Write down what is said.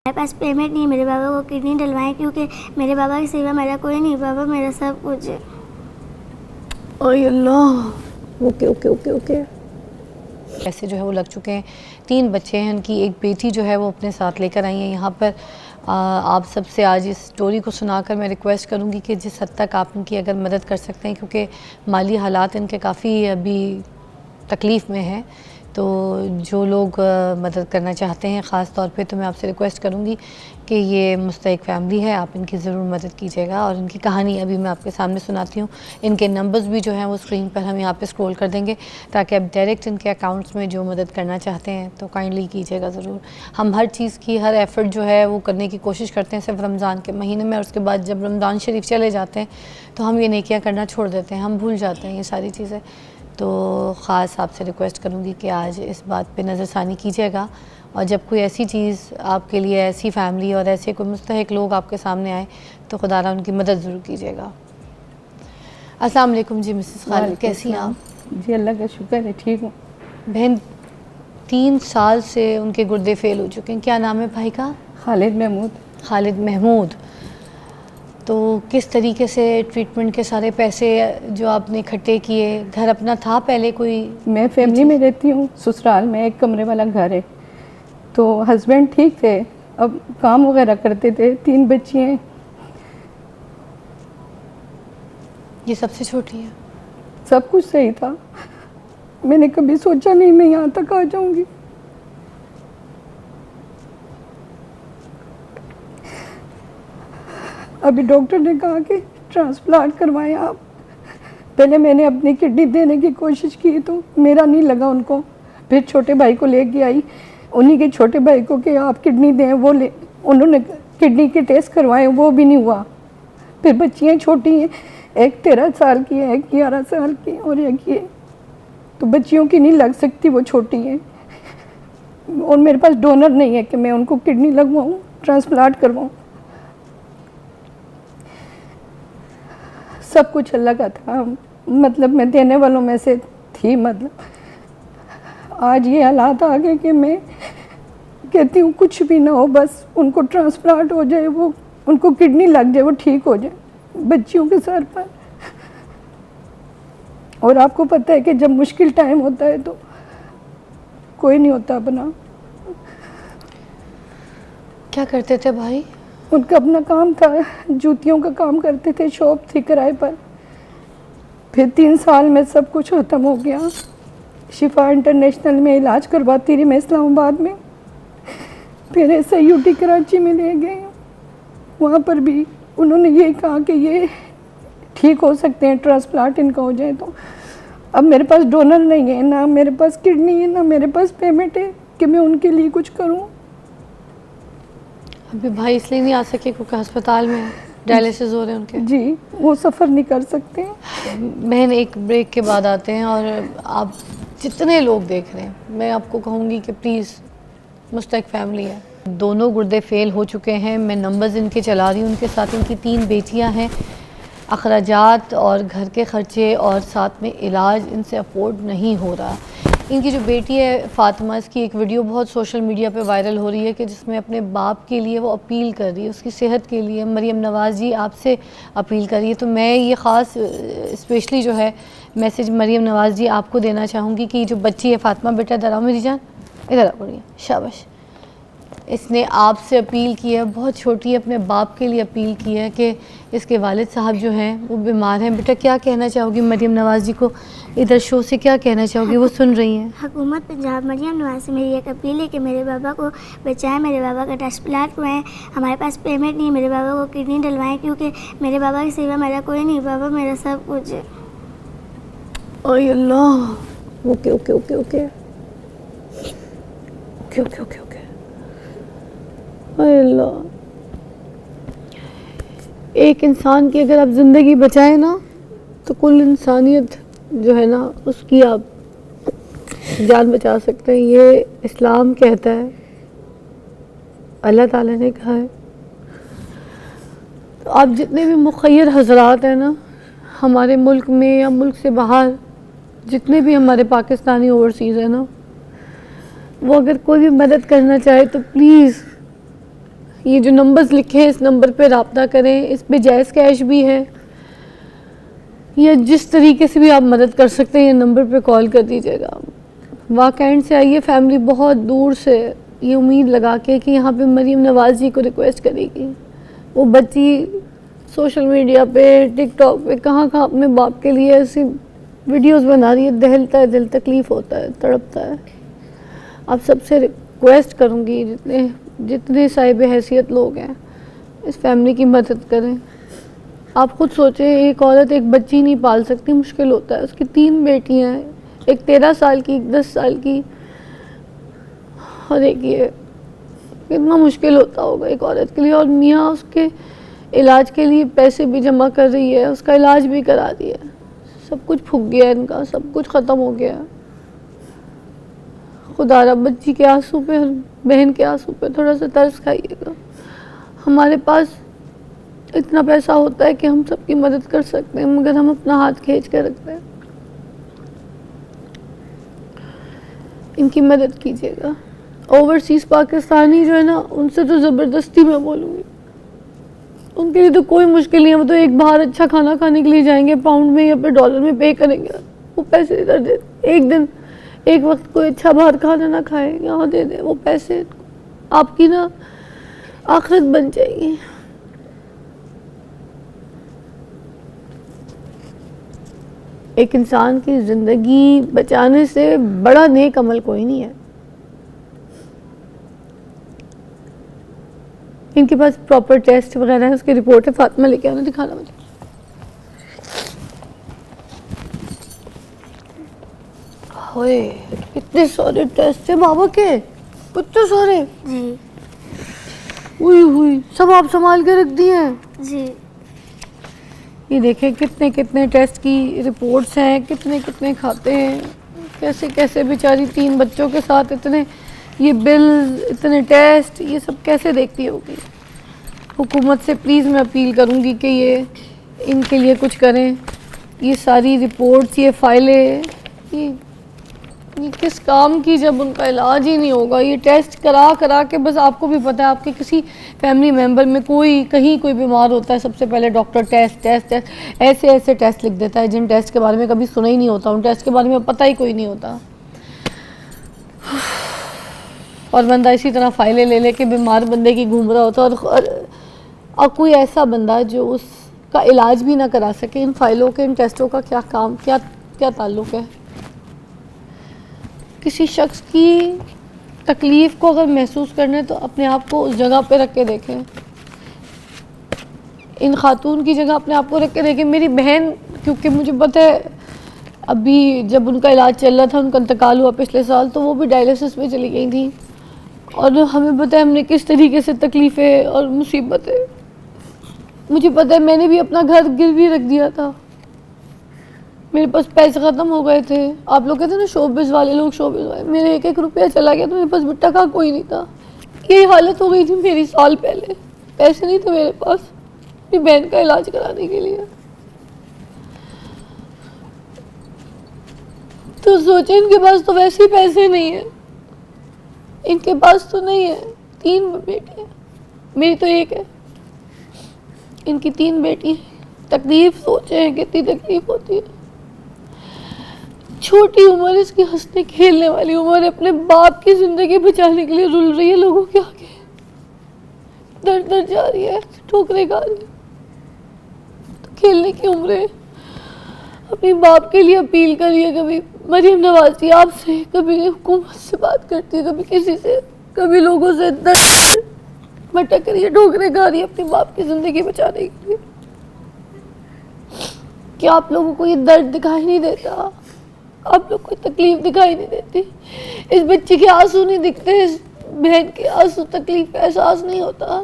میرے پاس پیمنٹ نہیں ہے میرے بابا کو کڈنی ڈلوائیں کیونکہ میرے بابا کے سوا میرا کوئی نہیں، بابا میرا سب کچھ ہے۔ اے اللہ، اوکے اوکے اوکے اوکے۔ ایسے جو ہے وہ لگ چکے ہیں، 3 بچے ہیں ان کی، ایک بیٹی جو ہے وہ اپنے ساتھ لے کر آئی ہیں یہاں پر۔ آپ سب سے آج اس سٹوری کو سنا کر میں ریکویسٹ کروں گی کہ جس حد تک آپ ان کی اگر مدد کر سکتے ہیں، کیونکہ مالی حالات ان کے کافی ابھی تکلیف میں ہیں، تو جو لوگ مدد کرنا چاہتے ہیں خاص طور پہ، تو میں آپ سے ریکویسٹ کروں گی کہ یہ مستحق فیملی ہے، آپ ان کی ضرور مدد کیجیے گا۔ اور ان کی کہانی ابھی میں آپ کے سامنے سناتی ہوں، ان کے نمبرز بھی جو ہیں وہ اسکرین پر ہم یہاں پہ اسکرول کر دیں گے تاکہ آپ ڈائریکٹ ان کے اکاؤنٹس میں جو مدد کرنا چاہتے ہیں تو کائنڈلی کیجیے گا ضرور۔ ہم ہر چیز کی، ہر ایفرٹ جو ہے وہ کرنے کی کوشش کرتے ہیں صرف رمضان کے مہینے میں، اور اس کے بعد جب رمضان شریف چلے جاتے ہیں تو ہم یہ نیکیاں کرنا چھوڑ دیتے ہیں، ہم بھول جاتے ہیں یہ ساری چیزیں۔ تو خاص آپ سے ریکویسٹ کروں گی کہ آج اس بات پہ نظر ثانی کیجیے گا، اور جب کوئی ایسی چیز آپ کے لیے، ایسی فیملی اور ایسے کوئی مستحق لوگ آپ کے سامنے آئے تو خدا را ان کی مدد ضرور کیجیے گا۔ السلام علیکم جی مسز خالد، کیسی ہیں آپ؟ جی اللہ کا شکر ہے، ٹھیک ہوں بہن۔ 3 سال سے ان کے گردے فیل ہو چکے ہیں، کیا نام ہے بھائی کا؟ خالد محمود۔ خالد محمود۔ تو کس طریقے سے ٹریٹمنٹ کے سارے پیسے جو آپ نے اکٹھے کیے، گھر اپنا تھا پہلے کوئی؟ میں فیملی میں رہتی ہوں، سسرال میں 1 کمرے والا گھر ہے، تو ہسبینڈ ٹھیک تھے، اب کام وغیرہ کرتے تھے، 3 بچی ہیں۔ یہ سب سے چھوٹی ہے؟ سب کچھ صحیح تھا، میں نے کبھی سوچا نہیں میں یہاں تک آ جاؤں گی۔ ابھی ڈاکٹر نے کہا کہ ٹرانسپلانٹ کروائیں آپ۔ پہلے میں نے اپنی کڈنی دینے کی کوشش کی تو میرا نہیں لگا ان کو، پھر چھوٹے بھائی کو لے کے آئی، انہی کے چھوٹے بھائی کو کہ آپ کڈنی دیں، وہ انہوں نے کڈنی کے ٹیسٹ کروائے، وہ بھی نہیں ہوا۔ پھر بچیاں چھوٹی ہیں، ایک 13 سال کی ہے، ایک 11 سال کی، اور ایک یہ، تو بچیوں کی نہیں لگ سکتی، وہ چھوٹی ہیں، اور میرے پاس ڈونر نہیں ہے کہ میں ان کو کڈنی لگواؤں، ٹرانسپلانٹ کرواؤں۔ سب کچھ اللہ کا تھا، مطلب میں دینے والوں میں سے تھی، مطلب آج یہ حالات آ گئے کہ میں کہتی ہوں کچھ بھی نہ ہو، بس ان کو ٹرانسپلانٹ ہو جائے، وہ ان کو کڈنی لگ جائے، وہ ٹھیک ہو جائے بچیوں کے سر پر۔ اور آپ کو پتہ ہے کہ جب مشکل ٹائم ہوتا ہے تو کوئی نہیں ہوتا اپنا۔ کیا کرتے تھے بھائی؟ ان کا اپنا کام تھا، جوتیوں کا کام کرتے تھے، شاپ تھی کرائے پر۔ پھر 3 سال میں سب کچھ ختم ہو گیا، شفا انٹرنیشنل میں علاج کرواتی رہی میں اسلام آباد میں، پھر SIUT کراچی میں لے گئے، وہاں پر بھی انہوں نے یہ کہا کہ یہ ٹھیک ہو سکتے ہیں، ٹرانسپلانٹ ان کا ہو جائے تو۔ اب میرے پاس ڈونر نہیں ہے، نہ میرے پاس کڈنی ہے، نہ میرے پاس پیمنٹ ہے کہ میں ان کے لیے کچھ کروں۔ ابھی بھائی اس لیے نہیں آ سکے کیونکہ ہسپتال میں ڈائلیسس ہو رہے ہیں ان کے؟ جی، وہ سفر نہیں کر سکتے۔ بہن ایک بریک کے بعد آتے ہیں، اور آپ جتنے لوگ دیکھ رہے ہیں میں آپ کو کہوں گی کہ پلیز، مستحق فیملی ہے، دونوں گردے فیل ہو چکے ہیں، میں نمبرز ان کے چلا رہی ہوں، ان کے ساتھ ان کی 3 بیٹیاں ہیں، اخراجات اور گھر کے خرچے اور ساتھ میں علاج ان سے افورڈ نہیں ہو رہا۔ ان کی جو بیٹی ہے فاطمہ، اس کی ایک ویڈیو بہت سوشل میڈیا پہ وائرل ہو رہی ہے کہ جس میں اپنے باپ کے لیے وہ اپیل کر رہی ہے، اس کی صحت کے لیے۔ مریم نواز جی آپ سے اپیل کر رہی ہے، تو میں یہ خاص اسپیشلی جو ہے میسیج مریم نواز جی آپ کو دینا چاہوں گی کہ جو بچی ہے فاطمہ، بیٹا ادھر آؤ میری جان، ادھر آ پڑی، شاباش۔ اس نے آپ سے اپیل کی ہے، بہت چھوٹی ہے، اپنے باپ کے لیے اپیل کی ہے کہ اس کے والد صاحب جو ہیں وہ بیمار ہیں۔ بیٹا کیا کہنا چاہو گی مریم نواز جی کو؟ ادھر شو سے کیا کہنا چاہو گی؟ وہ سن رہی ہیں۔ حکومت پنجاب مریم نواز سے میری ایک اپیل ہے کہ میرے بابا کو بچائیں، میرے بابا کا ٹرانسپلانٹ کروائیں۔ ہمارے پاس پیمنٹ نہیں ہے، میرے بابا کو کڈنی ڈلوائیں کیونکہ میرے بابا کے سوا میرا کوئی نہیں، بابا میرا سب کچھ ہے۔ اے اللہ، okay okay okay okay okay okay okay okay, اے اللہ۔ ایک انسان کی اگر آپ زندگی بچائیں نا تو کل انسانیت جو ہے نا اس کی آپ جان بچا سکتے ہیں، یہ اسلام کہتا ہے، اللہ تعالیٰ نے کہا ہے۔ تو آپ جتنے بھی مخیر حضرات ہیں نا ہمارے ملک میں یا ملک سے باہر، جتنے بھی ہمارے پاکستانی اوورسیز ہیں نا، وہ اگر کوئی بھی مدد کرنا چاہے تو پلیز یہ جو نمبرز لکھے ہیں اس نمبر پہ رابطہ کریں. اس پہ جائز کیش بھی ہے, یا جس طریقے سے بھی آپ مدد کر سکتے ہیں یہ نمبر پہ کال کر دیجیے گا. واقعین سے آئیے, فیملی بہت دور سے یہ امید لگا کے کہ یہاں پہ مریم نواز جی کو ریکویسٹ کرے گی. وہ بچی سوشل میڈیا پہ, ٹک ٹاک پہ, کہاں اپنے باپ کے لیے ایسی ویڈیوز بنا رہی ہے. دہلتا ہے دل, تکلیف ہوتا ہے, تڑپتا ہے. آپ سب سے ریکویسٹ کروں گی جتنے صاحب حیثیت لوگ ہیں اس فیملی کی مدد کریں. آپ خود سوچیں, ایک عورت ایک بچی نہیں پال سکتی, مشکل ہوتا ہے. اس کی 3 بیٹیاں ہیں, ایک 13 سال کی, ایک 10 سال کی, اور ایک یہ. کتنا مشکل ہوتا ہوگا ایک عورت کے لیے. اور میاں اس کے علاج کے لیے پیسے بھی جمع کر رہی ہے, اس کا علاج بھی کرا دیا. سب کچھ پھک گیا ان کا, سب کچھ ختم ہو گیا. خدا را بچی کے آنسو پہ, بہن کے آنسو پہ تھوڑا سا ترس کھائیے گا. ہمارے پاس اتنا پیسہ ہوتا ہے کہ ہم سب کی مدد کر سکتے ہیں, مگر ہم اپنا ہاتھ کھینچ کے رکھتے ہیں. ان کی مدد کیجیے گا. اوورسیز پاکستانی جو ہے نا, ان سے تو زبردستی میں بولوں گی, ان کے لیے تو کوئی مشکل نہیں ہے. وہ تو ایک باہر اچھا کھانا کھانے کے لیے جائیں گے, پاؤنڈ میں یا پھر ڈالر میں پے کریں گے, وہ پیسے ادھر دے. ایک دن ایک وقت کوئی اچھا باہر کھانا نہ کھائے, یہاں دے دیں وہ پیسے. آپ کی نا آخرت بن جائے گی. ایک انسان کی زندگی بچانے سے بڑا نیک عمل کوئی نہیں ہے. ان کے پاس پراپر ٹیسٹ وغیرہ ہے, اس کی رپورٹ ہے. فاطمہ لے کے آنا, دکھانا مجھے. ہوئے کتنے سارے ٹیسٹ ہیں بابا کے, کتنے سارے. جی ہوئی سب آپ سنبھال کے رکھ دی ہیں. جی یہ دیکھیں کتنے ٹیسٹ کی رپورٹس ہیں, کتنے کھاتے ہیں, کیسے بیچاری 3 بچوں کے ساتھ اتنے یہ بلز, اتنے ٹیسٹ, یہ سب کیسے دیکھتی ہوگی. حکومت سے پلیز میں اپیل کروں گی کہ یہ ان کے لیے کچھ کریں. یہ ساری رپورٹس, یہ فائلیں, یہ کس کام کی جب ان کا علاج ہی نہیں ہوگا. یہ ٹیسٹ کرا کے بس آپ کو بھی پتہ ہے آپ کے کسی فیملی ممبر میں کہیں کوئی بیمار ہوتا ہے, سب سے پہلے ڈاکٹر ٹیسٹ ایسے ٹیسٹ لکھ دیتا ہے جن ٹیسٹ کے بارے میں کبھی سنا ہی نہیں ہوتا, ان ٹیسٹ کے بارے میں پتہ ہی کوئی نہیں ہوتا. اور بندہ اسی طرح فائلیں لے کے بیمار بندے کی گھوم رہا ہوتا ہے, اور کوئی ایسا بندہ جو اس کا علاج بھی نہ کرا سکے. ان فائلوں کے, ان ٹیسٹوں کا کیا تعلق ہے. کسی شخص کی تکلیف کو اگر محسوس کرنے تو اپنے آپ کو اس جگہ پہ رکھ کے دیکھیں. ان خاتون کی جگہ اپنے آپ کو رکھ کے دیکھیں. میری بہن, کیونکہ مجھے پتہ ہے ابھی جب ان کا علاج چل رہا تھا, ان کا انتقال ہوا پچھلے سال, تو وہ بھی ڈائلیسس میں چلی گئی تھیں. اور ہمیں پتہ ہے ہم نے کس طریقے سے تکلیفیں اور مصیبتیں, مجھے پتہ ہے میں نے بھی اپنا گھر گروی رکھ دیا تھا. میرے پاس پیسے ختم ہو گئے تھے. آپ لوگ کہتے ہیں نا شوبز والے لوگ, شوبز والے, میرے 1 روپیہ چلا گیا تو میرے پاس بٹا کا کوئی نہیں تھا. یہی حالت ہو گئی تھی میری سال پہلے. پیسے نہیں تھے میرے پاس اپنی بہن کا علاج کرانے کے لیے. تو سوچیں, ان کے پاس تو ویسے ہی پیسے نہیں ہیں, ان کے پاس تو نہیں ہے. 3 بیٹے ہیں, میری تو 1 ہے. ان کی 3 بیٹی ہیں. تکلیف سوچیں کتنی تکلیف ہوتی ہے. چھوٹی عمر, اس کی ہنسنے کھیلنے والی عمر, اپنے باپ کی زندگی بچانے کے لیے رل رہی ہے لوگوں کے آگے, در جا رہی ہے, ٹھوکریں کھا رہی ہے. تو کھیلنے کی عمر ہے. اپنی باپ کے لیے اپیل کریے. کبھی مریم نواز جی آپ سے, کبھی حکومت سے بات کرتی ہے, کبھی کسی سے, کبھی لوگوں سے بھٹک رہی ہے, ٹھوکریں کھا رہی ہے اپنی باپ کی زندگی بچانے کے لیے. کیا آپ لوگوں کو یہ درد دکھائی نہیں دیتا؟ آپ لوگ کو تکلیف دکھائی نہیں دیتی؟ اس بچی کے آنسو نہیں دکھتے, اس بہن کے آنسو, تکلیف کا احساس نہیں ہوتا؟